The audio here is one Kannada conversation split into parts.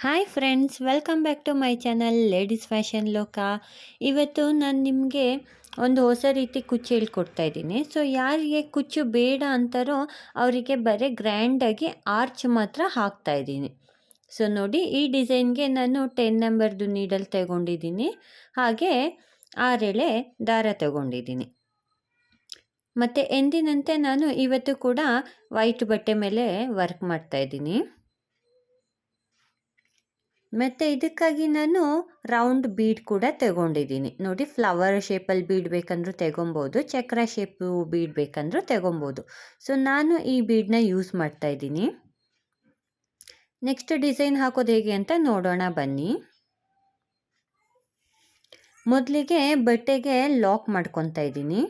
Hi friends, welcome back to my channel ladies fashion ಲೋಕ. ಇವತ್ತು ನಾನು ನಿಮಗೆ ಒಂದು ಹೊಸ ರೀತಿ ಕುಚ್ಚು ಹೇಳ್ಕೊಡ್ತಾ ಇದ್ದೀನಿ. ಸೊ ಯಾರಿಗೆ ಕುಚ್ಚು ಬೇಡ ಅಂತಾರೋ ಅವರಿಗೆ ಬರೀ ಗ್ರ್ಯಾಂಡಾಗಿ ಆರ್ಚ್ ಮಾತ್ರ ಹಾಕ್ತಾ ಇದ್ದೀನಿ. ಸೊ ನೋಡಿ, ಈ ಡಿಸೈನ್ಗೆ ನಾನು 10 ನಂಬರ್ದು ನೀಡಲ್ ತಗೊಂಡಿದ್ದೀನಿ, ಹಾಗೆ 6 ಎಳೆ ದಾರ ತಗೊಂಡಿದ್ದೀನಿ. ಮತ್ತು ಎಂದಿನಂತೆ ನಾನು ಇವತ್ತು ಕೂಡ ವೈಟ್ ಬಟ್ಟೆ ಮೇಲೆ ವರ್ಕ್ ಮಾಡ್ತಾ ಇದ್ದೀನಿ. ಮತ್ತು ಇದಕ್ಕಾಗಿ ನಾನು ರೌಂಡ್ ಬೀಡ್ ಕೂಡ ತಗೊಂಡಿದ್ದೀನಿ. ನೋಡಿ, ಫ್ಲವರ್ ಶೇಪಲ್ಲಿ ಬೀಡ್ ಬೇಕಂದ್ರೂ ತಗೊಬೋದು, ಚಕ್ರ ಶೇಪು ಬೀಡ್ ಬೇಕಂದ್ರೂ ತಗೊಬೋದು. ಸೊ ನಾನು ಈ ಬೀಡನ್ನ ಯೂಸ್ ಮಾಡ್ತಾ ಇದ್ದೀನಿ. ನೆಕ್ಸ್ಟ್ ಡಿಸೈನ್ ಹಾಕೋದು ಹೇಗೆ ಅಂತ ನೋಡೋಣ ಬನ್ನಿ. ಮೊದಲಿಗೆ ಬಟ್ಟೆಗೆ ಲಾಕ್ ಮಾಡ್ಕೊತಾ ಇದ್ದೀನಿ.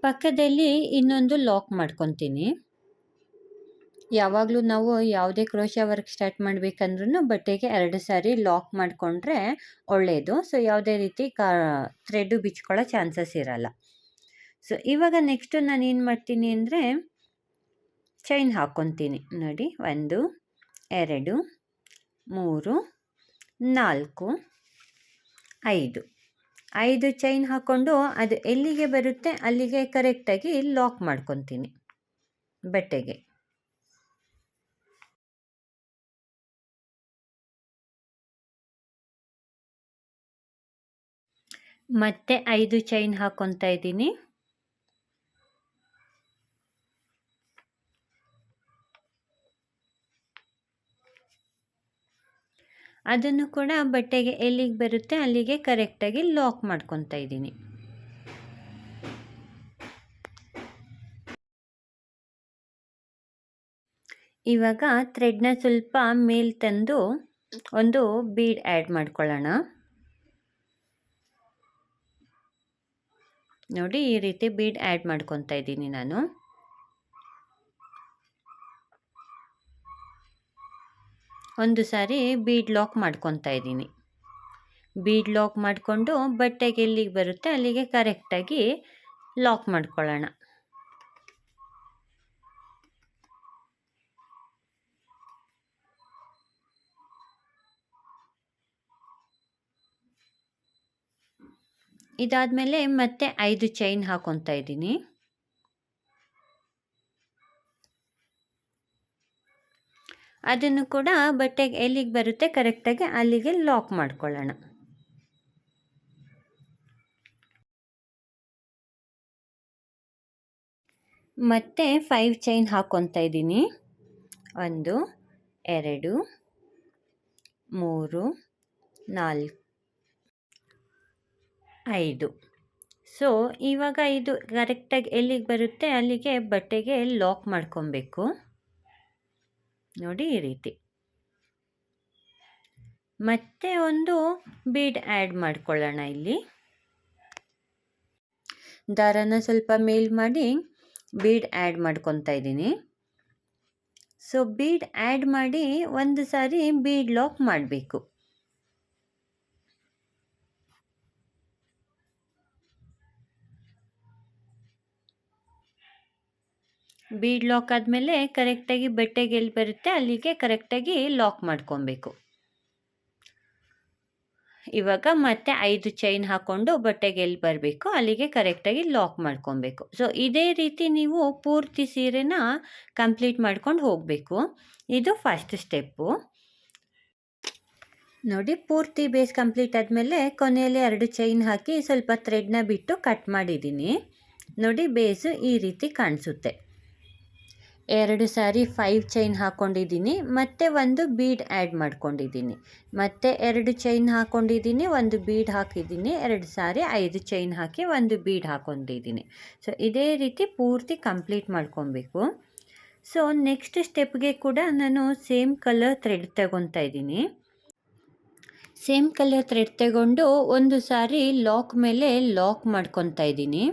ಪಕ್ಕದಲ್ಲಿ ಇನ್ನೊಂದು ಲಾಕ್ ಮಾಡ್ಕೊತೀನಿ. ಯಾವಾಗಲೂ ನಾವು ಯಾವುದೇ ಕ್ರೋಶಾ ವರ್ಕ್ ಸ್ಟಾರ್ಟ್ ಮಾಡಬೇಕಂದ್ರೂ ಬಟ್ಟೆಗೆ 2 ಸಾರಿ ಲಾಕ್ ಮಾಡಿಕೊಂಡ್ರೆ ಒಳ್ಳೆಯದು. ಸೊ ಯಾವುದೇ ರೀತಿ ಥ್ರೆಡ್ಡು ಬಿಚ್ಕೊಳ್ಳೋ ಚಾನ್ಸಸ್ ಇರಲ್ಲ. ಸೊ ಇವಾಗ ನೆಕ್ಸ್ಟು ನಾನು ಏನು ಮಾಡ್ತೀನಿ ಅಂದರೆ ಚೈನ್ ಹಾಕ್ಕೊತೀನಿ. ನೋಡಿ, 1 2 3 4 5 ಚೈನ್ ಹಾಕ್ಕೊಂಡು ಅದು ಎಲ್ಲಿಗೆ ಬರುತ್ತೆ ಅಲ್ಲಿಗೆ ಕರೆಕ್ಟಾಗಿ ಲಾಕ್ ಮಾಡ್ಕೊತೀನಿ ಬಟ್ಟೆಗೆ. ಮತ್ತೆ 5 ಚೈನ್ ಹಾಕ್ಕೊತಾ ಇದ್ದೀನಿ. ಅದನ್ನು ಕೂಡ ಬಟ್ಟೆಗೆ ಎಲ್ಲಿಗೆ ಬರುತ್ತೆ ಅಲ್ಲಿಗೆ ಕರೆಕ್ಟಾಗಿ ಲಾಕ್ ಮಾಡ್ಕೊತಾ ಇದ್ದೀನಿ. ಇವಾಗ ಥ್ರೆಡ್ನ ಸ್ವಲ್ಪ ಮೇಲ್ ತಂದು ಒಂದು ಬೀಡ್ ಆ್ಯಡ್ ಮಾಡ್ಕೊಳ್ಳೋಣ. ನೋಡಿ, ಈ ರೀತಿ ಬೀಡ್ ಆ್ಯಡ್ ಮಾಡ್ಕೊತಾ ಇದ್ದೀನಿ ನಾನು. ಒಂದು ಸಾರಿ ಬೀಡ್ ಲಾಕ್ ಮಾಡ್ಕೊತಾ ಇದ್ದೀನಿ. ಬೀಡ್ ಲಾಕ್ ಮಾಡಿಕೊಂಡು ಬಟ್ಟೆಗೆ ಎಲ್ಲಿಗೆ ಬರುತ್ತೆ ಅಲ್ಲಿಗೆ ಕರೆಕ್ಟಾಗಿ ಲಾಕ್ ಮಾಡ್ಕೊಳ್ಳೋಣ. ಇದಾದಮೇಲೆ ಮತ್ತೆ 5 ಚೈನ್ ಹಾಕ್ಕೊತಾ ಇದ್ದೀನಿ. ಅದನ್ನು ಕೂಡ ಬಟ್ಟೆಗೆ ಎಲ್ಲಿಗೆ ಬರುತ್ತೆ ಕರೆಕ್ಟಾಗಿ ಅಲ್ಲಿಗೆ ಲಾಕ್ ಮಾಡ್ಕೊಳ್ಳೋಣ. ಮತ್ತೆ 5 ಚೈನ್ ಹಾಕ್ಕೊತಾ ಇದ್ದೀನಿ. 1 2 3 4 5. ಸೊ ಇವಾಗ ಇದು ಕರೆಕ್ಟಾಗಿ ಎಲ್ಲಿಗೆ ಬರುತ್ತೆ ಅಲ್ಲಿಗೆ ಬಟ್ಟೆಗೆ ಲಾಕ್ ಮಾಡ್ಕೊಬೇಕು. ನೋಡಿ, ಈ ರೀತಿ. ಮತ್ತೆ ಒಂದು ಬೀಡ್ ಆ್ಯಡ್ ಮಾಡ್ಕೊಳ್ಳೋಣ. ಇಲ್ಲಿ ದಾರನ ಸ್ವಲ್ಪ ಮೇಲ್ ಮಾಡಿ ಬೀಡ್ ಆ್ಯಡ್ ಮಾಡ್ಕೊತಾ ಇದ್ದೀನಿ. ಸೊ ಬೀಡ್ ಆ್ಯಡ್ ಮಾಡಿ ಒಂದು ಸಾರಿ ಬೀಡ್ ಲಾಕ್ ಮಾಡಬೇಕು. ಬೀಡ್ ಲಾಕ್ ಆದಮೇಲೆ ಕರೆಕ್ಟಾಗಿ ಬಟ್ಟೆಗೆ ಎಲ್ಲಿ ಬರುತ್ತೆ ಅಲ್ಲಿಗೆ ಕರೆಕ್ಟಾಗಿ ಲಾಕ್ ಮಾಡ್ಕೊಬೇಕು. ಇವಾಗ ಮತ್ತೆ 5 ಚೈನ್ ಹಾಕ್ಕೊಂಡು ಬಟ್ಟೆಗೆ ಎಲ್ಲಿ ಬರಬೇಕು ಅಲ್ಲಿಗೆ ಕರೆಕ್ಟಾಗಿ ಲಾಕ್ ಮಾಡ್ಕೊಬೇಕು. ಸೊ ಇದೇ ರೀತಿ ನೀವು ಪೂರ್ತಿ ಸೀರೆನ ಕಂಪ್ಲೀಟ್ ಮಾಡ್ಕೊಂಡು ಹೋಗಬೇಕು. ಇದು ಫಸ್ಟ್ ಸ್ಟೆಪ್ಪು. ನೋಡಿ, ಪೂರ್ತಿ ಬೇಸ್ ಕಂಪ್ಲೀಟ್ ಆದಮೇಲೆ ಕೊನೆಯಲ್ಲಿ 2 ಚೈನ್ ಹಾಕಿ ಸ್ವಲ್ಪ ಥ್ರೆಡ್ನ ಬಿಟ್ಟು ಕಟ್ ಮಾಡಿದ್ದೀನಿ. ನೋಡಿ, ಬೇಸು ಈ ರೀತಿ ಕಾಣಿಸುತ್ತೆ. 2 ಸಾರಿ 5 ಚೈನ್ ಹಾಕ್ಕೊಂಡಿದ್ದೀನಿ, ಮತ್ತೆ ಒಂದು ಬೀಡ್ ಆ್ಯಡ್ ಮಾಡ್ಕೊಂಡಿದ್ದೀನಿ, ಮತ್ತೆ 2 ಚೈನ್ ಹಾಕ್ಕೊಂಡಿದ್ದೀನಿ, ಒಂದು ಬೀಡ್ ಹಾಕಿದ್ದೀನಿ, 2 ಸಾರಿ 5 ಚೈನ್ ಹಾಕಿ ಒಂದು ಬೀಡ್ ಹಾಕ್ಕೊಂಡಿದ್ದೀನಿ. ಸೊ ಇದೇ ರೀತಿ ಪೂರ್ತಿ ಕಂಪ್ಲೀಟ್ ಮಾಡ್ಕೊಬೇಕು. ಸೊ ನೆಕ್ಸ್ಟ್ ಸ್ಟೆಪ್ಗೆ ಕೂಡ ನಾನು ಸೇಮ್ ಕಲರ್ ಥ್ರೆಡ್ ತಗೊತಾ ಇದ್ದೀನಿ. ಸೇಮ್ ಕಲರ್ ಥ್ರೆಡ್ ತಗೊಂಡು ಒಂದು ಸಾರಿ ಲಾಕ್ ಮೇಲೆ ಲಾಕ್ ಮಾಡ್ಕೊತಾ ಇದ್ದೀನಿ.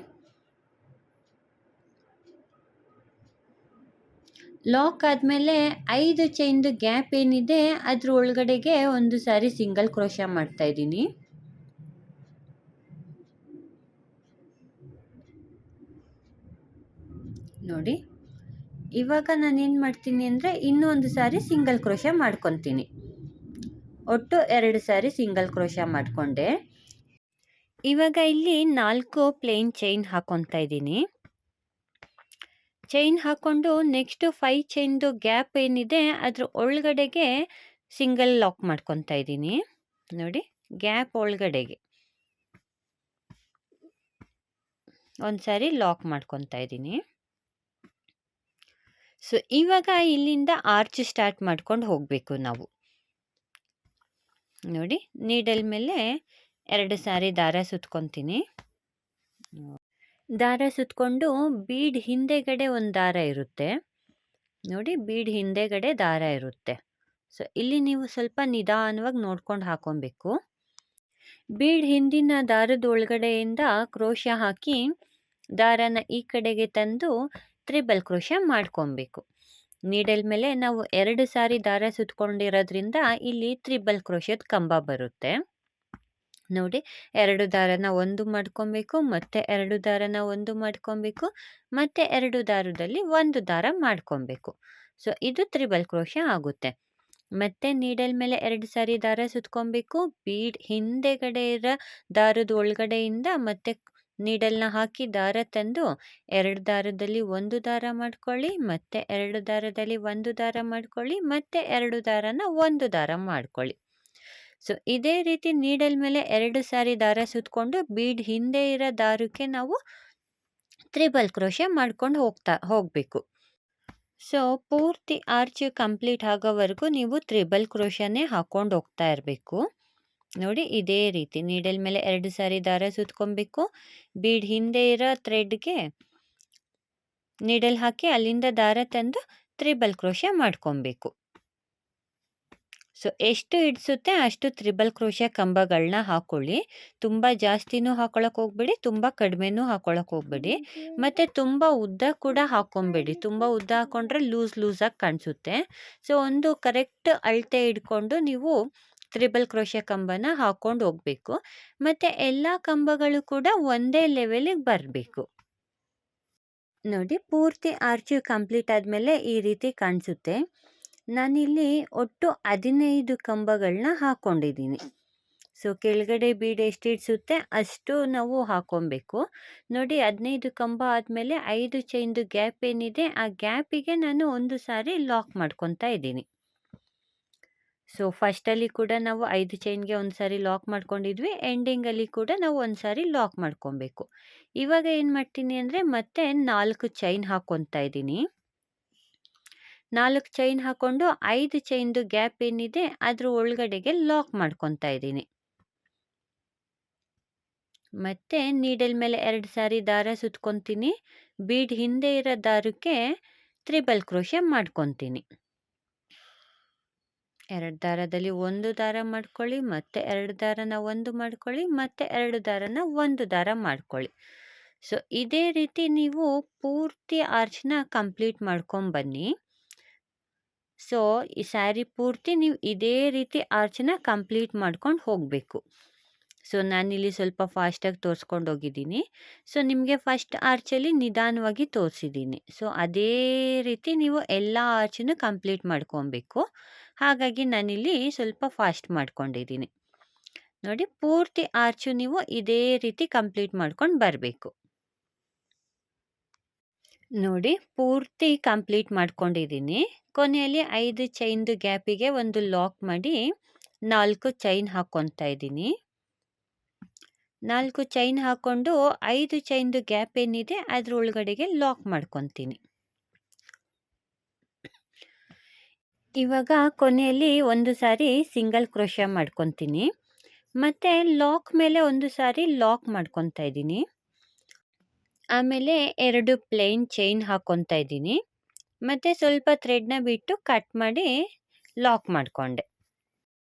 ಲಾಕ್ ಆದಮೇಲೆ 5 ಚೈನ್ದು ಗ್ಯಾಪ್ ಏನಿದೆ ಅದ್ರ ಒಳಗಡೆಗೆ ಒಂದು ಸಾರಿ ಸಿಂಗಲ್ ಕ್ರೋಶಾ ಮಾಡ್ತಾ ಇದ್ದೀನಿ. ನೋಡಿ ಇವಾಗ ನಾನೇನು ಮಾಡ್ತೀನಿ ಅಂದರೆ ಇನ್ನೂ ಒಂದು ಸಾರಿ ಸಿಂಗಲ್ ಕ್ರೋಶ ಮಾಡ್ಕೊತೀನಿ. ಒಟ್ಟು 2 ಸಾರಿ ಸಿಂಗಲ್ ಕ್ರೋಶ ಮಾಡಿಕೊಂಡೆ. ಇವಾಗ ಇಲ್ಲಿ 4 ಪ್ಲೇನ್ ಚೈನ್ ಹಾಕ್ಕೊತಾ ಇದ್ದೀನಿ. ಚೈನ್ ಹಾಕ್ಕೊಂಡು ನೆಕ್ಸ್ಟ್ 5 ಚೈನ್ದು ಗ್ಯಾಪ್ ಏನಿದೆ ಅದ್ರ ಒಳಗಡೆಗೆ ಸಿಂಗಲ್ ಲಾಕ್ ಮಾಡ್ಕೊತಾ ಇದ್ದೀನಿ. ನೋಡಿ ಗ್ಯಾಪ್ ಒಳಗಡೆಗೆ ಒಂದು ಸಾರಿ ಲಾಕ್ ಮಾಡ್ಕೊತಾ ಇದ್ದೀನಿ. ಸೊ ಇವಾಗ ಇಲ್ಲಿಂದ ಆರ್ಚ್ ಸ್ಟಾರ್ಟ್ ಮಾಡ್ಕೊಂಡು ಹೋಗಬೇಕು ನಾವು. ನೋಡಿ ನೀಡಲ್ ಮೇಲೆ 2 ಸಾರಿ ದಾರ ಸುತ್ಕೊತೀನಿ. ದಾರ ಸುತ್ಕೊಂಡು ಬೀಡ್ ಹಿಂದೆಗಡೆ ಒಂದು ದಾರ ಇರುತ್ತೆ. ನೋಡಿ ಬೀಡ್ ಹಿಂದೆಗಡೆ ದಾರ ಇರುತ್ತೆ. ಸೊ ಇಲ್ಲಿ ನೀವು ಸ್ವಲ್ಪ ನಿಧಾನವಾಗಿ ನೋಡ್ಕೊಂಡು ಹಾಕೊಬೇಕು. ಬೀಡ್ ಹಿಂದಿನ ದಾರದ ಒಳಗಡೆಯಿಂದ ಕ್ರೋಶ ಹಾಕಿ ದಾರನ ಈ ಕಡೆಗೆ ತಂದು ತ್ರಿಬಲ್ ಕ್ರೋಶ ಮಾಡ್ಕೊಬೇಕು. ನೀಡಲ್ ಮೇಲೆ ನಾವು 2 ಸಾರಿ ದಾರ ಸುತ್ಕೊಂಡಿರೋದ್ರಿಂದ ಇಲ್ಲಿ ತ್ರಿಬಲ್ ಕ್ರೋಶದ ಕಂಬ ಬರುತ್ತೆ. ನೋಡಿ 2 ದಾರನ ಒಂದು ಮಾಡ್ಕೊಬೇಕು, ಮತ್ತೆ 2 ದಾರನ ಒಂದು ಮಾಡ್ಕೊಬೇಕು, ಮತ್ತೆ 2 ದಾರದಲ್ಲಿ ಒಂದು ದಾರ ಮಾಡ್ಕೊಬೇಕು. ಸೊ ಇದು ತ್ರಿಬಲ್ ಕ್ರೋಶ ಆಗುತ್ತೆ. ಮತ್ತೆ ನೀಡಲ್ ಮೇಲೆ 2 ಸಾರಿ ದಾರ ಸುತ್ಕೊಬೇಕು. ಬೀಡ್ ಹಿಂದೆಗಡೆ ಇರೋ ದಾರದ ಒಳಗಡೆಯಿಂದ ಮತ್ತೆ ನೀಡಲ್ನ ಹಾಕಿ ದಾರ ತಂದು 2 ದಾರದಲ್ಲಿ ಒಂದು ದಾರ ಮಾಡ್ಕೊಳ್ಳಿ, ಮತ್ತೆ 2 ದಾರದಲ್ಲಿ ಒಂದು ದಾರ ಮಾಡ್ಕೊಳ್ಳಿ, ಮತ್ತೆ 2 ದಾರನ ಒಂದು ದಾರ ಮಾಡ್ಕೊಳ್ಳಿ. ಸೊ ಇದೇ ರೀತಿ ನೀಡಲ್ ಮೇಲೆ 2 ಸಾರಿ ದಾರ ಸುತ್ಕೊಂಡು ಬೀಡ್ ಹಿಂದೆ ಇರೋ ದಾರಕ್ಕೆ ನಾವು ತ್ರಿಬಲ್ ಕ್ರೋಶ ಮಾಡ್ಕೊಂಡು ಹೋಗಬೇಕು. ಸೊ ಪೂರ್ತಿ ಆರ್ಚ್ ಕಂಪ್ಲೀಟ್ ಆಗೋವರೆಗೂ ನೀವು ತ್ರಿಬಲ್ ಕ್ರೋಶನೇ ಹಾಕೊಂಡು ಹೋಗ್ತಾ ಇರಬೇಕು. ನೋಡಿ ಇದೇ ರೀತಿ ನೀಡಲ್ ಮೇಲೆ 2 ಸಾರಿ ದಾರ ಸುತ್ಕೊಬೇಕು. ಬೀಡ್ ಹಿಂದೆ ಇರೋ ಥ್ರೆಡ್ಗೆ ನೀಡಲ್ ಹಾಕಿ ಅಲ್ಲಿಂದ ದಾರ ತಂದು ತ್ರಿಬಲ್ ಕ್ರೋಶ ಮಾಡ್ಕೊಬೇಕು. ಸೊ ಎಷ್ಟು ಹಿಡಿಸುತ್ತೆ ಅಷ್ಟು ತ್ರಿಬಲ್ ಕ್ರೋಶ ಕಂಬಗಳನ್ನ ಹಾಕೊಳ್ಳಿ. ತುಂಬ ಜಾಸ್ತಿನೂ ಹಾಕೊಳಕ್ಕೆ ಹೋಗ್ಬೇಡಿ, ತುಂಬ ಕಡಿಮೆನೂ ಹಾಕೊಳಕ್ಕೆ ಹೋಗ್ಬೇಡಿ, ಮತ್ತು ತುಂಬ ಉದ್ದ ಕೂಡ ಹಾಕ್ಕೊಬೇಡಿ. ತುಂಬ ಉದ್ದ ಹಾಕ್ಕೊಂಡ್ರೆ ಲೂಸಾಗಿ ಕಾಣಿಸುತ್ತೆ. ಸೊ ಒಂದು ಕರೆಕ್ಟ್ ಅಳತೆ ಇಟ್ಕೊಂಡು ನೀವು ತ್ರಿಬಲ್ ಕ್ರೋಶ ಕಂಬನ ಹಾಕ್ಕೊಂಡು ಹೋಗಬೇಕು. ಮತ್ತು ಎಲ್ಲ ಕಂಬಗಳು ಕೂಡ ಒಂದೇ ಲೆವೆಲಿಗೆ ಬರಬೇಕು. ನೋಡಿ ಪೂರ್ತಿ ಆರ್ಚ್ ಕಂಪ್ಲೀಟ್ ಆದಮೇಲೆ ಈ ರೀತಿ ಕಾಣಿಸುತ್ತೆ. ನಾನಿಲ್ಲಿ ಒಟ್ಟು 15 ಕಂಬಗಳನ್ನ ಹಾಕ್ಕೊಂಡಿದ್ದೀನಿ. ಸೊ ಕೆಳಗಡೆ ಬೀಡ್ ಎಷ್ಟು ಇಡಿಸುತ್ತೆ ಅಷ್ಟು ನಾವು ಹಾಕ್ಕೊಬೇಕು. ನೋಡಿ 15 ಕಂಬ ಆದಮೇಲೆ 5 ಚೈನ್ದು ಗ್ಯಾಪ್ ಏನಿದೆ ಆ ಗ್ಯಾಪಿಗೆ ನಾನು ಒಂದು ಸಾರಿ ಲಾಕ್ ಮಾಡ್ಕೊತಾ ಇದ್ದೀನಿ. ಸೊ ಫಸ್ಟಲ್ಲಿ ಕೂಡ ನಾವು 5 ಚೈನ್ಗೆ ಒಂದು ಸಾರಿ ಲಾಕ್ ಮಾಡ್ಕೊಂಡಿದ್ವಿ. ಎಂಡಿಂಗಲ್ಲಿ ಕೂಡ ನಾವು ಒಂದು ಸಾರಿ ಲಾಕ್ ಮಾಡ್ಕೊಬೇಕು. ಇವಾಗ ಏನು ಮಾಡ್ತೀನಿ ಅಂದರೆ ಮತ್ತೆ 4 ಚೈನ್ ಹಾಕ್ಕೊತಾ ಇದ್ದೀನಿ. 4 ಚೈನ್ ಹಾಕ್ಕೊಂಡು 5 ಚೈನ್ದು ಗ್ಯಾಪ್ ಏನಿದೆ ಅದ್ರ ಒಳಗಡೆಗೆ ಲಾಕ್ ಮಾಡ್ಕೊತಾ ಇದ್ದೀನಿ. ಮತ್ತೆ ನೀಡಲ್ ಮೇಲೆ 2 ಸಾರಿ ದಾರ ಸುತ್ಕೊತೀನಿ. ಬೀಡ್ ಹಿಂದೆ ಇರೋ ದಾರಕ್ಕೆ ತ್ರಿಬಲ್ ಕ್ರೋಶ ಮಾಡ್ಕೊತೀನಿ. 2 ದಾರದಲ್ಲಿ ಒಂದು ದಾರ ಮಾಡ್ಕೊಳ್ಳಿ, ಮತ್ತೆ 2 ದಾರನ ಒಂದು ಮಾಡ್ಕೊಳ್ಳಿ, ಮತ್ತೆ 2 ದಾರನ ಒಂದು ದಾರ ಮಾಡ್ಕೊಳ್ಳಿ. ಸೊ ಇದೇ ರೀತಿ ನೀವು ಪೂರ್ತಿ ಆರ್ಚ್ನ ಕಂಪ್ಲೀಟ್ ಮಾಡ್ಕೊಂಬನ್ನಿ. ಸೊ ಈ ಸ್ಯಾರಿ ಪೂರ್ತಿ ನೀವು ಇದೇ ರೀತಿ ಆರ್ಚನ್ನ ಕಂಪ್ಲೀಟ್ ಮಾಡ್ಕೊಂಡು ಹೋಗಬೇಕು. ಸೊ ನಾನಿಲ್ಲಿ ಸ್ವಲ್ಪ ಫಾಸ್ಟಾಗಿ ತೋರಿಸ್ಕೊಂಡು ಹೋಗಿದ್ದೀನಿ. ಸೊ ನಿಮಗೆ ಫಸ್ಟ್ ಆರ್ಚಲ್ಲಿ ನಿಧಾನವಾಗಿ ತೋರಿಸಿದ್ದೀನಿ. ಸೊ ಅದೇ ರೀತಿ ನೀವು ಎಲ್ಲ ಆರ್ಚನ್ನು ಕಂಪ್ಲೀಟ್ ಮಾಡ್ಕೊಬೇಕು. ಹಾಗಾಗಿ ನಾನಿಲ್ಲಿ ಸ್ವಲ್ಪ ಫಾಸ್ಟ್ ಮಾಡ್ಕೊಂಡಿದ್ದೀನಿ. ನೋಡಿ ಪೂರ್ತಿ ಆರ್ಚು ನೀವು ಇದೇ ರೀತಿ ಕಂಪ್ಲೀಟ್ ಮಾಡ್ಕೊಂಡು ಬರಬೇಕು. ನೋಡಿ ಪೂರ್ತಿ ಕಂಪ್ಲೀಟ್ ಮಾಡ್ಕೊಂಡಿದ್ದೀನಿ. ಕೊನೆಯಲ್ಲಿ 5 ಚೈನ್ದು ಗ್ಯಾಪಿಗೆ ಒಂದು ಲಾಕ್ ಮಾಡಿ 4 ಚೈನ್ ಹಾಕ್ಕೊತಾ ಇದ್ದೀನಿ. 4 ಚೈನ್ ಹಾಕ್ಕೊಂಡು 5 ಚೈನ್ದು ಗ್ಯಾಪ್ ಏನಿದೆ ಅದ್ರ ಒಳಗಡೆಗೆ ಲಾಕ್ ಮಾಡ್ಕೊತೀನಿ. ಇವಾಗ ಕೊನೆಯಲ್ಲಿ ಒಂದು ಸಾರಿ ಸಿಂಗಲ್ ಕ್ರೋಶ ಮಾಡ್ಕೊತೀನಿ. ಮತ್ತು ಲಾಕ್ ಮೇಲೆ ಒಂದು ಸಾರಿ ಲಾಕ್ ಮಾಡ್ಕೊತಾ ಇದ್ದೀನಿ. ಆಮೇಲೆ 2 ಪ್ಲೇನ್ ಚೈನ್ ಹಾಕ್ಕೊತಾ ಇದ್ದೀನಿ. ಮತ್ತು ಸ್ವಲ್ಪ ಥ್ರೆಡ್ನ ಬಿಟ್ಟು ಕಟ್ ಮಾಡಿ ಲಾಕ್ ಮಾಡಿಕೊಂಡೆ.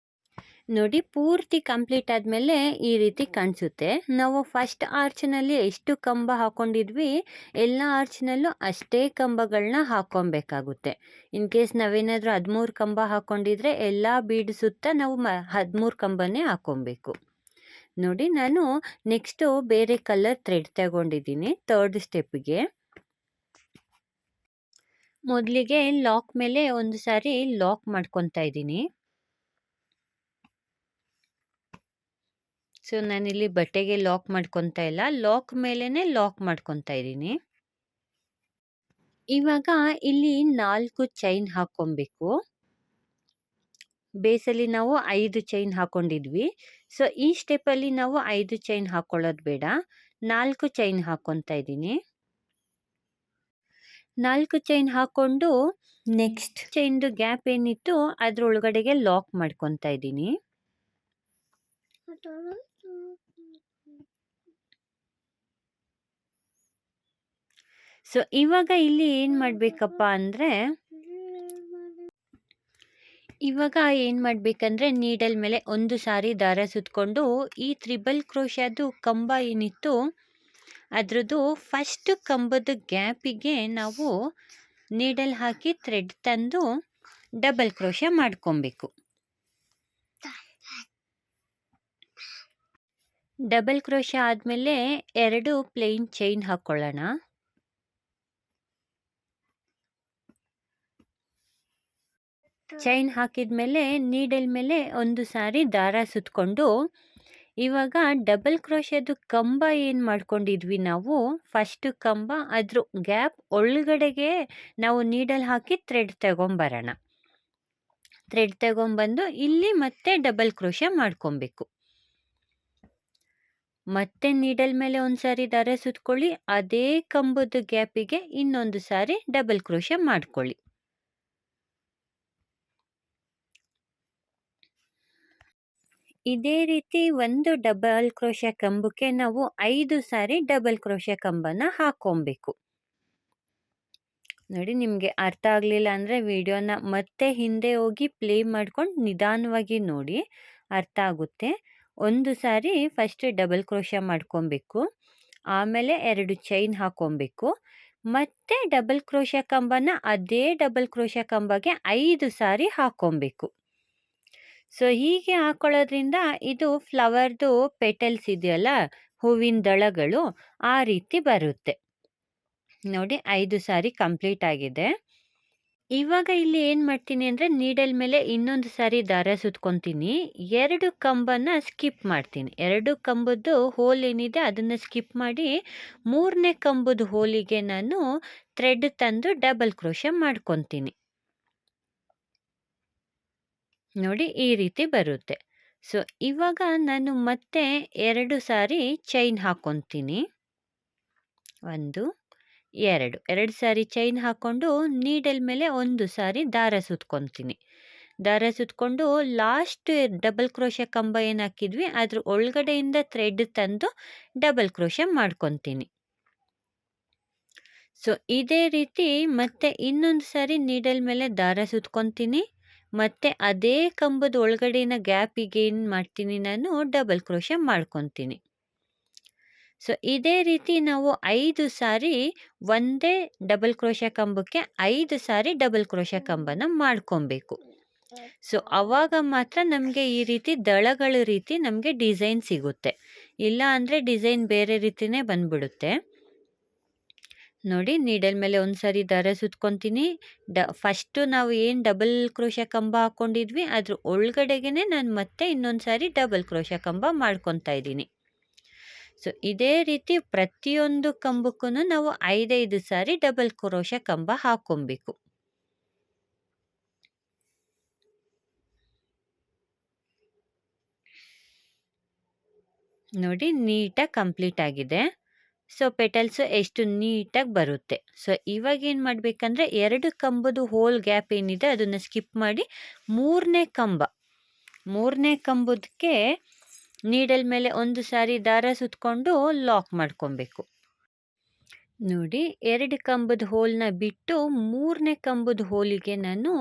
ನೋಡಿ ಪೂರ್ತಿ ಕಂಪ್ಲೀಟ್ ಆದಮೇಲೆ ಈ ರೀತಿ ಕಾಣಿಸುತ್ತೆ. ನಾವು ಫಸ್ಟ್ ಆರ್ಚ್ನಲ್ಲಿ ಎಷ್ಟು ಕಂಬ ಹಾಕ್ಕೊಂಡಿದ್ವಿ ಎಲ್ಲ ಆರ್ಚ್ನಲ್ಲೂ ಅಷ್ಟೇ ಕಂಬಗಳನ್ನ ಹಾಕ್ಕೊಬೇಕಾಗುತ್ತೆ. ಇನ್ ಕೇಸ್ ನಾವೇನಾದರೂ 13 ಕಂಬ ಹಾಕ್ಕೊಂಡಿದ್ರೆ ಎಲ್ಲ ಬೀಡ್ ಸುತ್ತ ನಾವು 13 ಕಂಬನೇ ಹಾಕ್ಕೊಬೇಕು. ನೋಡಿ ನಾನು ನೆಕ್ಸ್ಟು ಬೇರೆ ಕಲರ್ ಥ್ರೆಡ್ ತಗೊಂಡಿದ್ದೀನಿ 3rd ಸ್ಟೆಪ್ಗೆ. ಮೊದಲಿಗೆ ಲಾಕ್ ಮೇಲೆ ಒಂದು ಸಾರಿ ಲಾಕ್ ಮಾಡ್ಕೊತಾ ಇದ್ದೀನಿ. ಸೊ ನಾನಿಲ್ಲಿ ಬಟ್ಟೆಗೆ ಲಾಕ್ ಮಾಡ್ಕೊತಾ ಇಲ್ಲ, ಲಾಕ್ ಮೇಲೇನೆ ಲಾಕ್ ಮಾಡ್ಕೊತಾ ಇದ್ದೀನಿ. ಇವಾಗ ಇಲ್ಲಿ 4 ಚೈನ್ ಹಾಕ್ಕೊಬೇಕು. ಬೇಸಲ್ಲಿ ನಾವು 5 ಚೈನ್ ಹಾಕೊಂಡಿದ್ವಿ. ಸೊ ಈ ಸ್ಟೆಪ್ಪಲ್ಲಿ ನಾವು 5 ಚೈನ್ ಹಾಕೊಳ್ಳೋದು ಬೇಡ, 4 ಚೈನ್ ಹಾಕ್ಕೊತಾ ಇದ್ದೀನಿ. 4 ಚೈನ್ ಹಾಕೊಂಡು ನೆಕ್ಸ್ಟ್ ಚೈನ್ದು ಗ್ಯಾಪ್ ಏನಿತ್ತು ಅದ್ರೊಳಗಡೆಗೆ ಲಾಕ್ ಮಾಡ್ಕೊತಾ ಇದ್ದೀನಿ. ಸೊ ಇವಾಗ ಇಲ್ಲಿ ಏನು ಮಾಡಬೇಕಪ್ಪ ಅಂದರೆ, ಇವಾಗ ಏನು ಮಾಡಬೇಕಂದ್ರೆ ನೀಡಲ್ ಮೇಲೆ ಒಂದು ಸಾರಿ ದಾರ ಸುತ್ತಕೊಂಡು ಈ ತ್ರಿಬಲ್ ಕ್ರೋಶದ್ದು ಕಂಬ ಏನಿತ್ತು ಅದರದ್ದು ಫಸ್ಟ್ ಕಂಬದ ಗ್ಯಾಪಿಗೆ ನಾವು ನೀಡಲ್ ಹಾಕಿ ಥ್ರೆಡ್ ತಂದು ಡಬಲ್ ಕ್ರೋಶ ಮಾಡ್ಕೊಬೇಕು. ಡಬಲ್ ಕ್ರೋಶ ಆದಮೇಲೆ 2 ಪ್ಲೇನ್ ಚೈನ್ ಹಾಕ್ಕೊಳ್ಳೋಣ. ಚೈನ್ ಹಾಕಿದ್ಮೇಲೆ ನೀಡಲ್ ಮೇಲೆ ಒಂದು ಸಾರಿ ದಾರ ಸುತ್ತಕೊಂಡು ಇವಾಗ ಡಬಲ್ ಕ್ರೋಶದ್ದು ಕಂಬ ಏನು ಮಾಡ್ಕೊಂಡಿದ್ವಿ ನಾವು ಫಸ್ಟ್ ಕಂಬ ಅದ್ರ ಗ್ಯಾಪ್ ಒಳಗಡೆಗೆ ನಾವು ನೀಡಲ್ ಹಾಕಿ ಥ್ರೆಡ್ ತಗೊಂಬರೋಣ. ಥ್ರೆಡ್ ತಗೊಂಬಂದು ಇಲ್ಲಿ ಮತ್ತೆ ಡಬಲ್ ಕ್ರೋಶ ಮಾಡ್ಕೊಬೇಕು. ಮತ್ತೆ ನೀಡಲ್ ಮೇಲೆ ಒಂದು ಸಾರಿ ದಾರ ಸುತ್ಕೊಳ್ಳಿ, ಅದೇ ಕಂಬದ ಗ್ಯಾಪಿಗೆ ಇನ್ನೊಂದು ಸಾರಿ ಡಬಲ್ ಕ್ರೋಶ ಮಾಡ್ಕೊಳ್ಳಿ. ಇದೇ ರೀತಿ ಒಂದು ಡಬಲ್ ಕ್ರೋಶ ಕಂಬಕ್ಕೆ ನಾವು 5 ಸಾರಿ ಡಬಲ್ ಕ್ರೋಶ ಕಂಬನ ಹಾಕೊಬೇಕು. ನೋಡಿ, ನಿಮಗೆ ಅರ್ಥ ಆಗಲಿಲ್ಲ ಅಂದರೆ ವಿಡಿಯೋನ ಮತ್ತೆ ಹಿಂದೆ ಹೋಗಿ ಪ್ಲೇ ಮಾಡ್ಕೊಂಡು ನಿಧಾನವಾಗಿ ನೋಡಿ, ಅರ್ಥ ಆಗುತ್ತೆ. ಒಂದು ಸಾರಿ ಫಸ್ಟ್ ಡಬಲ್ ಕ್ರೋಶ ಮಾಡ್ಕೊಬೇಕು, ಆಮೇಲೆ 2 ಚೈನ್ ಹಾಕೊಬೇಕು, ಮತ್ತೆ ಡಬಲ್ ಕ್ರೋಶ ಕಂಬನ ಅದೇ ಡಬಲ್ ಕ್ರೋಶ ಕಂಬಗೆ 5 ಸಾರಿ ಹಾಕೊಬೇಕು. ಸೊ ಹೀಗೆ ಹಾಕೊಳ್ಳೋದ್ರಿಂದ ಇದು ಫ್ಲವರ್ದು ಪೆಟಲ್ಸ್ ಇದೆಯಲ್ಲ, ಹೂವಿನ ದಳಗಳು, ಆ ರೀತಿ ಬರುತ್ತೆ. ನೋಡಿ, 5 ಸಾರಿ ಕಂಪ್ಲೀಟ್ ಆಗಿದೆ. ಇವಾಗ ಇಲ್ಲಿ ಏನು ಮಾಡ್ತೀನಿ ಅಂದರೆ ನೀಡಲ್ ಮೇಲೆ ಇನ್ನೊಂದು ಸಾರಿ ದಾರ ಸುತ್ಕೊತೀನಿ, 2 ಕಂಬನ ಸ್ಕಿಪ್ ಮಾಡ್ತೀನಿ. 2 ಕಂಬದ್ದು ಹೋಲ್ ಏನಿದೆ ಅದನ್ನು ಸ್ಕಿಪ್ ಮಾಡಿ 3ನೇ ಕಂಬದ ಹೋಲಿಗೆ ನಾನು ಥ್ರೆಡ್ ತಂದು ಡಬಲ್ ಕ್ರೋಶ ಮಾಡ್ಕೊತೀನಿ. ನೋಡಿ, ಈ ರೀತಿ ಬರುತ್ತೆ. ಸೊ ಇವಾಗ ನಾನು ಮತ್ತೆ 2 ಸಾರಿ ಚೈನ್ ಹಾಕ್ಕೊತೀನಿ. 1 2 ಸಾರಿ ಚೈನ್ ಹಾಕ್ಕೊಂಡು ನೀಡಲ್ ಮೇಲೆ ಒಂದು ಸಾರಿ ದಾರ ಸುತ್ಕೊತೀನಿ. ದಾರ ಸುತ್ಕೊಂಡು ಲಾಸ್ಟ್ ಡಬಲ್ ಕ್ರೋಶ ಕಂಬ ಏನು ಹಾಕಿದ್ವಿ ಅದ್ರ ಒಳಗಡೆಯಿಂದ ಥ್ರೆಡ್ ತಂದು ಡಬಲ್ ಕ್ರೋಶ ಮಾಡ್ಕೊತೀನಿ. ಸೊ ಇದೇ ರೀತಿ ಮತ್ತೆ ಇನ್ನೊಂದು ಸಾರಿ ನೀಡಲ್ ಮೇಲೆ ದಾರ ಸುತ್ಕೊತೀನಿ, ಮತ್ತು ಅದೇ ಕಂಬದ ಒಳಗಡೆನ ಗ್ಯಾಪಿಗೆ ಏನು ಮಾಡ್ತೀನಿ ನಾನು ಡಬಲ್ ಕ್ರೋಶ ಮಾಡ್ಕೊತೀನಿ. ಸೊ ಇದೇ ರೀತಿ ನಾವು 5 ಸಾರಿ ಒಂದೇ ಡಬಲ್ ಕ್ರೋಶ ಕಂಬಕ್ಕೆ 5 ಸಾರಿ ಡಬಲ್ ಕ್ರೋಶ ಕಂಬನ ಮಾಡ್ಕೊಬೇಕು. ಸೊ ಆವಾಗ ಮಾತ್ರ ನಮಗೆ ಈ ರೀತಿ ದಳಗಳ ರೀತಿ ನಮಗೆ ಡಿಸೈನ್ ಸಿಗುತ್ತೆ, ಇಲ್ಲ ಅಂದರೆ ಡಿಸೈನ್ ಬೇರೆ ರೀತಿಯೇ ಬಂದ್ಬಿಡುತ್ತೆ. ನೋಡಿ, ನೀಡಲ್ ಮೇಲೆ ಒಂದು ಸಾರಿ ದಾರ ಸುತ್ಕೊತೀನಿ, ಫಸ್ಟು ನಾವು ಏನು ಡಬಲ್ ಕ್ರೋಶ ಕಂಬ ಹಾಕ್ಕೊಂಡಿದ್ವಿ ಅದ್ರ ಒಳಗಡೆಗೆ ನಾನು ಮತ್ತೆ ಇನ್ನೊಂದು ಸಾರಿ ಡಬಲ್ ಕ್ರೋಶ ಕಂಬ ಮಾಡ್ಕೊತಾ ಇದ್ದೀನಿ. ಸೊ ಇದೇ ರೀತಿ ಪ್ರತಿಯೊಂದು ಕಂಬಕ್ಕೂ ನಾವು 5 ಸಾರಿ ಡಬಲ್ ಕ್ರೋಶ ಕಂಬ ಹಾಕ್ಕೊಬೇಕು. ನೋಡಿ, ನೀಟಾಗಿ ಕಂಪ್ಲೀಟ್ ಆಗಿದೆ. ಸೊ ಪೆಟಲ್ಸು ಎಷ್ಟು ನೀಟಾಗಿ ಬರುತ್ತೆ. ಸೊ ಇವಾಗ ಏನು ಮಾಡಬೇಕಂದ್ರೆ 2 ಕಂಬದ ಹೋಲ್ ಗ್ಯಾಪ್ ಏನಿದೆ ಅದನ್ನು ಸ್ಕಿಪ್ ಮಾಡಿ 3ನೇ ಕಂಬದಕ್ಕೆ ನೀಡಲ್ ಮೇಲೆ ಒಂದು ಸಾರಿ ದಾರ ಸುತ್ಕೊಂಡು ಲಾಕ್ ಮಾಡ್ಕೊಬೇಕು. ನೋಡಿ, 2 ಕಂಬದ ಹೋಲ್ನ ಬಿಟ್ಟು 3ನೇ ಕಂಬದ ಹೋಲಿಗೆ ನಾನು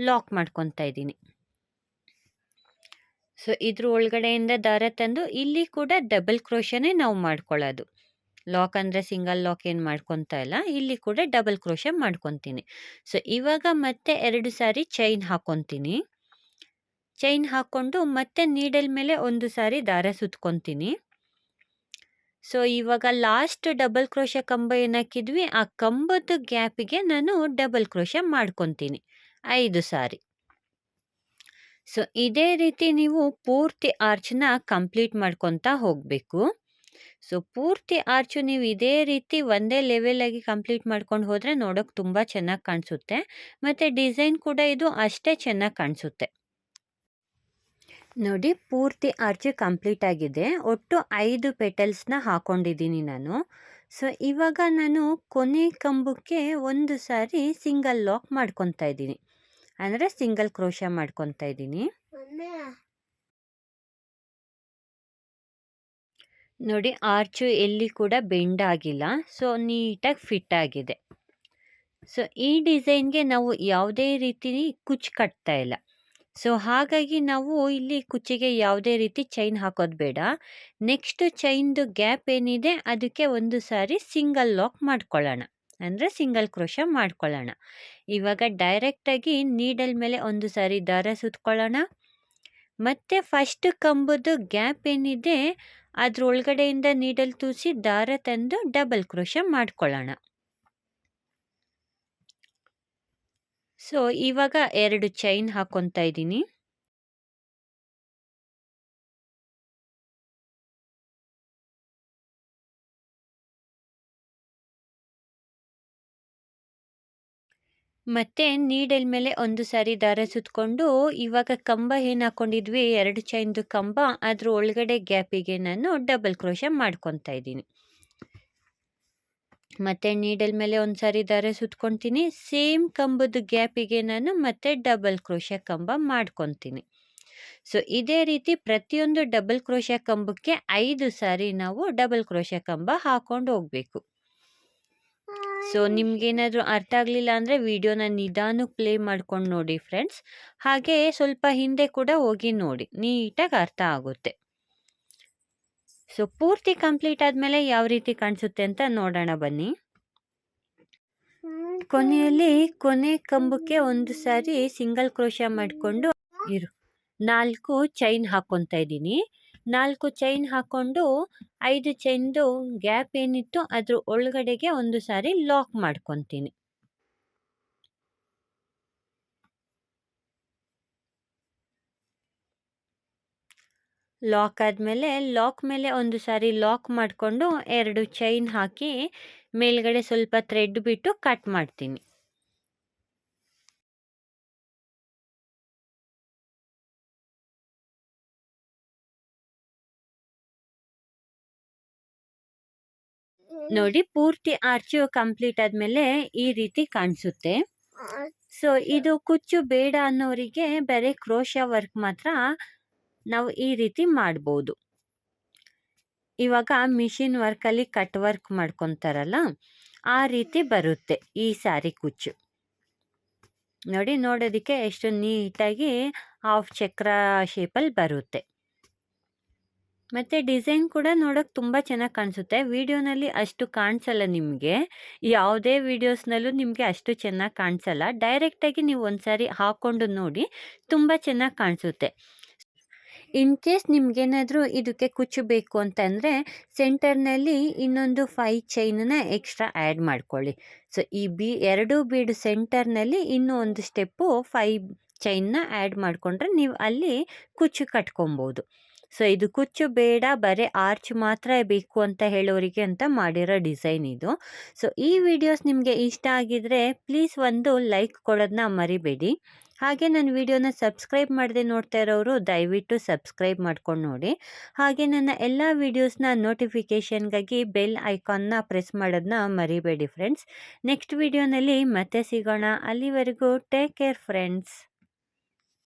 ಲಾಕ್ ಮಾಡ್ಕೊತಾ ಇದ್ದೀನಿ. ಸೊ ಇದ್ರ ಒಳಗಡೆಯಿಂದ ದಾರ ತಂದು ಇಲ್ಲಿ ಕೂಡ ಡಬಲ್ ಕ್ರೋಶನೇ ನಾವು ಮಾಡ್ಕೊಳ್ಳೋದು. ಲಾಕ್ ಅಂದರೆ ಸಿಂಗಲ್ ಲಾಕ್ ಏನು ಮಾಡ್ಕೊತಾ ಇಲ್ಲ, ಇಲ್ಲಿ ಕೂಡ ಡಬಲ್ ಕ್ರೋಶ ಮಾಡ್ಕೊತೀನಿ. ಸೊ ಇವಾಗ ಮತ್ತೆ 2 ಸಾರಿ ಚೈನ್ ಹಾಕ್ಕೊತೀನಿ. ಚೈನ್ ಹಾಕ್ಕೊಂಡು ಮತ್ತೆ ನೀಡಲ್ ಮೇಲೆ ಒಂದು ಸಾರಿ ದಾರ ಸುತ್ಕೊತೀನಿ. ಸೊ ಇವಾಗ ಲಾಸ್ಟ್ ಡಬಲ್ ಕ್ರೋಶ ಕಂಬ ಏನು ಹಾಕಿದ್ವಿ ಆ ಕಂಬದ ಗ್ಯಾಪಿಗೆ ನಾನು ಡಬಲ್ ಕ್ರೋಶ ಮಾಡ್ಕೊತೀನಿ 5 ಸಾರಿ. ಸೊ ಇದೇ ರೀತಿ ನೀವು ಪೂರ್ತಿ ಆರ್ಚ್ನ ಕಂಪ್ಲೀಟ್ ಮಾಡ್ಕೊತಾ ಹೋಗಬೇಕು. ಸೊ ಪೂರ್ತಿ ಆರ್ಚು ನೀವು ಇದೇ ರೀತಿ ಒಂದೇ ಲೆವೆಲ್ ಆಗಿ ಕಂಪ್ಲೀಟ್ ಮಾಡ್ಕೊಂಡು ಹೋದರೆ ನೋಡೋಕೆ ತುಂಬ ಚೆನ್ನಾಗಿ ಕಾಣಿಸುತ್ತೆ. ಮತ್ತು ಡಿಸೈನ್ ಕೂಡ ಇದು ಅಷ್ಟೇ ಚೆನ್ನಾಗಿ ಕಾಣಿಸುತ್ತೆ. ನೋಡಿ ಪೂರ್ತಿ ಆರ್ಚು ಕಂಪ್ಲೀಟ್ ಆಗಿದೆ. ಒಟ್ಟು 5 ಪೆಟಲ್ಸ್ನ ಹಾಕೊಂಡಿದ್ದೀನಿ ನಾನು. ಸೊ ಇವಾಗ ನಾನು ಕೊನೆ ಕಂಬಕ್ಕೆ ಒಂದು ಸಾರಿ ಸಿಂಗಲ್ ಲಾಕ್ ಮಾಡ್ಕೊತಾ ಇದ್ದೀನಿ, ಅಂದರೆ ಸಿಂಗಲ್ ಕ್ರೋಶ ಮಾಡ್ಕೊತಾ ಇದ್ದೀನಿ. ನೋಡಿ ಆರ್ಚು ಎಲ್ಲಿ ಕೂಡ ಬೆಂಡ್ ಆಗಿಲ್ಲ, ಸೊ ನೀಟಾಗಿ ಫಿಟ್ ಆಗಿದೆ. ಸೊ ಈ ಡಿಸೈನ್ಗೆ ನಾವು ಯಾವುದೇ ರೀತಿ ಕುಚ್ಚು ಕಟ್ತಾ ಇಲ್ಲ. ಸೊ ಹಾಗಾಗಿ ನಾವು ಇಲ್ಲಿ ಕುಚ್ಚಿಗೆ ಯಾವುದೇ ರೀತಿ ಚೈನ್ ಹಾಕೋದು ಬೇಡ. ನೆಕ್ಸ್ಟ್ ಚೈನ್ದು ಗ್ಯಾಪ್ ಏನಿದೆ ಅದಕ್ಕೆ ಒಂದು ಸಾರಿ ಸಿಂಗಲ್ ಲಾಕ್ ಮಾಡ್ಕೊಳ್ಳೋಣ, ಅಂದರೆ ಸಿಂಗಲ್ ಕ್ರೋಶ ಮಾಡ್ಕೊಳ್ಳೋಣ. ಇವಾಗ ಡೈರೆಕ್ಟಾಗಿ ನೀಡಲ್ ಮೇಲೆ ಒಂದು ಸಾರಿ ದಾರ ಸುತ್ಕೊಳ್ಳೋಣ. ಮತ್ತು ಫಸ್ಟ್ ಕಂಬದ ಗ್ಯಾಪ್ ಏನಿದೆ ಅದ್ರೊಳಗಡೆಯಿಂದ ನೀಡಲ್ ತೂಸಿ ದಾರ ತಂದು ಡಬಲ್ ಕ್ರೋಶ ಮಾಡ್ಕೊಳ್ಳೋಣ. ಸೊ ಇವಾಗ 2 ಚೈನ್ ಹಾಕೊತಾ ಇದ್ದೀನಿ. ಮತ್ತು ನೀಡಲ್ ಮೇಲೆ ಒಂದು ಸಾರಿ ದಾರ ಸುತ್ತಕೊಂಡು ಇವಾಗ ಕಂಬ ಏನು ಹಾಕ್ಕೊಂಡಿದ್ವಿ 2 ಚೈನ್ದು ಕಂಬ ಅದ್ರ ಒಳಗಡೆ ಗ್ಯಾಪಿಗೆ ನಾನು ಡಬಲ್ ಕ್ರೋಶ ಮಾಡ್ಕೊತಾ ಇದ್ದೀನಿ. ಮತ್ತು ನೀಡಲ್ ಮೇಲೆ ಒಂದು ಸಾರಿ ದಾರ ಸುತ್ಕೊತೀನಿ. ಸೇಮ್ ಕಂಬದ ಗ್ಯಾಪಿಗೆ ನಾನು ಮತ್ತೆ ಡಬಲ್ ಕ್ರೋಶ ಕಂಬ ಮಾಡ್ಕೊತೀನಿ. ಸೊ ಇದೇ ರೀತಿ ಪ್ರತಿಯೊಂದು ಡಬಲ್ ಕ್ರೋಶ ಕಂಬಕ್ಕೆ 5 ಸಾರಿ ನಾವು ಡಬಲ್ ಕ್ರೋಶ ಕಂಬ ಹಾಕೊಂಡು ಹೋಗಬೇಕು. ಸೊ ನಿಮ್ಗೇನಾದರೂ ಅರ್ಥ ಆಗಲಿಲ್ಲ ಅಂದರೆ ವಿಡಿಯೋನ ನಿಧಾನಕ್ಕೆ ಪ್ಲೇ ಮಾಡ್ಕೊಂಡು ನೋಡಿ ಫ್ರೆಂಡ್ಸ್. ಹಾಗೆ ಸ್ವಲ್ಪ ಹಿಂದೆ ಕೂಡ ಹೋಗಿ ನೋಡಿ, ನೀಟಾಗಿ ಅರ್ಥ ಆಗುತ್ತೆ. ಸೊ ಪೂರ್ತಿ ಕಂಪ್ಲೀಟ್ ಆದಮೇಲೆ ಯಾವ ರೀತಿ ಕಾಣಿಸುತ್ತೆ ಅಂತ ನೋಡೋಣ ಬನ್ನಿ. ಕೊನೆಯಲ್ಲಿ ಕೊನೆ ಕಂಬಕ್ಕೆ ಒಂದು ಸಾರಿ ಸಿಂಗಲ್ ಕ್ರೋಶ ಮಾಡಿಕೊಂಡು 4 ಚೈನ್ ಹಾಕ್ಕೊತಾ ಇದ್ದೀನಿ. 4 ಚೈನ್ ಹಾಕ್ಕೊಂಡು 5 ಚೈನ್ದು ಗ್ಯಾಪ್ ಏನಿತ್ತು ಅದ್ರ ಒಳಗಡೆಗೆ ಒಂದು ಸಾರಿ ಲಾಕ್ ಮಾಡ್ಕೊತೀನಿ. ಲಾಕ್ ಆದಮೇಲೆ ಲಾಕ್ ಮೇಲೆ ಒಂದು ಸಾರಿ ಲಾಕ್ ಮಾಡಿಕೊಂಡು 2 ಚೈನ್ ಹಾಕಿ ಮೇಲ್ಗಡೆ ಸ್ವಲ್ಪ ಥ್ರೆಡ್ ಬಿಟ್ಟು ಕಟ್ ಮಾಡ್ತೀನಿ. ನೋಡಿ ಪೂರ್ತಿ ಆರ್ಚು ಕಂಪ್ಲೀಟ್ ಆದಮೇಲೆ ಈ ರೀತಿ ಕಾಣಿಸುತ್ತೆ. ಸೊ ಇದು ಕುಚ್ಚು ಬೇಡ ಅನ್ನೋರಿಗೆ ಬೇರೆ ಕ್ರೋಶ ವರ್ಕ್ ಮಾತ್ರ ನಾವು ಈ ರೀತಿ ಮಾಡ್ಬೋದು. ಇವಾಗ ಮಿಷಿನ್ ವರ್ಕಲ್ಲಿ ಕಟ್ ವರ್ಕ್ ಮಾಡ್ಕೊತಾರಲ್ಲ ಆ ರೀತಿ ಬರುತ್ತೆ ಈ ಸಾರಿ ಕುಚ್ಚು. ನೋಡಿ ನೋಡೋದಕ್ಕೆ ಎಷ್ಟು ನೀಟಾಗಿ ಹಾಫ್ ಚಕ್ರ ಶೇಪಲ್ಲಿ ಬರುತ್ತೆ. ಮತ್ತು ಡಿಸೈನ್ ಕೂಡ ನೋಡೋಕೆ ತುಂಬ ಚೆನ್ನಾಗಿ ಕಾಣಿಸುತ್ತೆ. ವಿಡಿಯೋನಲ್ಲಿ ಅಷ್ಟು ಕಾಣಿಸಲ್ಲ ನಿಮಗೆ, ಯಾವುದೇ ವಿಡಿಯೋಸ್ನಲ್ಲೂ ನಿಮಗೆ ಅಷ್ಟು ಚೆನ್ನಾಗಿ ಕಾಣಿಸಲ್ಲ. ಡೈರೆಕ್ಟಾಗಿ ನೀವು ಒಂದು ಸಾರಿ ಹಾಕ್ಕೊಂಡು ನೋಡಿ, ತುಂಬ ಚೆನ್ನಾಗಿ ಕಾಣಿಸುತ್ತೆ. ಇನ್ ಕೇಸ್ ನಿಮಗೇನಾದರೂ ಇದಕ್ಕೆ ಕುಚ್ಚು ಬೇಕು ಅಂತಂದರೆ ಸೆಂಟರ್ನಲ್ಲಿ ಇನ್ನೊಂದು 5 ಚೈನನ್ನ ಎಕ್ಸ್ಟ್ರಾ ಆ್ಯಡ್ ಮಾಡ್ಕೊಳ್ಳಿ. ಸೊ ಈ 2 ಬೀಡು ಸೆಂಟರ್ನಲ್ಲಿ ಇನ್ನೂ ಒಂದು ಸ್ಟೆಪ್ಪು 5 ಚೈನ್ನ ಆ್ಯಡ್ ಮಾಡಿಕೊಂಡ್ರೆ ನೀವು ಅಲ್ಲಿ ಕುಚ್ಚು ಕಟ್ಕೊಬೋದು. ಸೊ ಇದು ಕುಚ್ಚು ಬೇಡ, ಬರೀ ಆರ್ಚ್ ಮಾತ್ರ ಬೇಕು ಅಂತ ಹೇಳೋರಿಗೆ ಅಂತ ಮಾಡಿರೋ ಡಿಸೈನ್ ಇದು. ಸೊ ಈ ವಿಡಿಯೋಸ್ ನಿಮಗೆ ಇಷ್ಟ ಆಗಿದರೆ ಪ್ಲೀಸ್ ಒಂದು ಲೈಕ್ ಕೊಡೋದನ್ನ ಮರಿಬೇಡಿ. ಹಾಗೆ ನನ್ನ ವಿಡಿಯೋನ ಸಬ್ಸ್ಕ್ರೈಬ್ ಮಾಡದೆ ನೋಡ್ತಾ ಇರೋರು ದಯವಿಟ್ಟು ಸಬ್ಸ್ಕ್ರೈಬ್ ಮಾಡ್ಕೊಂಡು ನೋಡಿ. ಹಾಗೆ ನನ್ನ ಎಲ್ಲ ವೀಡಿಯೋಸ್ನ ನೋಟಿಫಿಕೇಷನ್ಗಾಗಿ ಬೆಲ್ ಐಕಾನ್ನ ಪ್ರೆಸ್ ಮಾಡೋದನ್ನ ಮರಿಬೇಡಿ ಫ್ರೆಂಡ್ಸ್. ನೆಕ್ಸ್ಟ್ ವಿಡಿಯೋನಲ್ಲಿ ಮತ್ತೆ ಸಿಗೋಣ. ಅಲ್ಲಿವರೆಗೂ ಟೇಕ್ ಕೇರ್ ಫ್ರೆಂಡ್ಸ್.